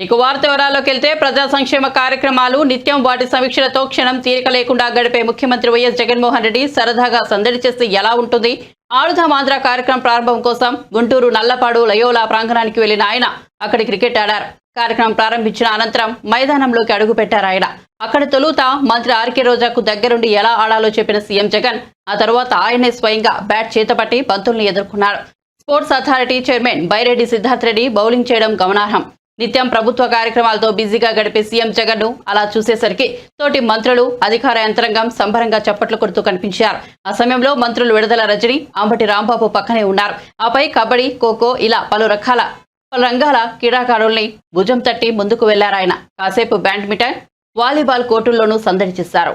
ఇక వార్త వివరాల్లోకి వెళ్తే ప్రజా సంక్షేమ కార్యక్రమాలు నిత్యం వాటి సమీక్షలతో క్షణం తీరిక లేకుండా గడిపే ముఖ్యమంత్రి వైఎస్ జగన్మోహన్ రెడ్డి సరదాగా సందడి చేస్తే ఎలా ఉంటుంది? ఆడుదాం ఆంధ్ర కార్యక్రమం ప్రారంభం కోసం గుంటూరు నల్లపాడు లయోలా ప్రాంగణానికి వెళ్లిన ఆయన అక్కడి క్రికెట్ ఆడారు. కార్యక్రమం ప్రారంభించిన అనంతరం మైదానంలోకి అడుగుపెట్టారు ఆయన. అక్కడ తొలుత మంత్రి ఆర్కే రోజాకు దగ్గరుండి ఎలా ఆడాలో చెప్పిన సీఎం జగన్ ఆ తర్వాత ఆయనే స్వయంగా బ్యాట్ చేతపట్టి బంతుల్ని ఎదుర్కొన్నారు. Sports authority chairman Byreddy Siddharth Reddy bowling చేయడం గమనార్హం. నిత్యం ప్రభుత్వ కార్యక్రమాలతో బిజీగా గడిపే సీఎం జగన్ ను అలా చూసేసరికి తోటి మంత్రులు, అధికార యంత్రాంగం సంబరంగా చప్పట్లు కొడుతూ కనిపించారు. ఆ సమయంలో మంత్రులు విడుదల రజని, అంబటి రాంబాబు పక్కనే ఉన్నారు. ఆపై కబడ్డీ, ఖోఖో ఇలా పలు రంగాల క్రీడాకారుల్ని భుజం తట్టి ముందుకు వెళ్లారాయన. కాసేపు బ్యాడ్మింటన్, వాలీబాల్ కోర్టుల్లోనూ సందడి చేశారు.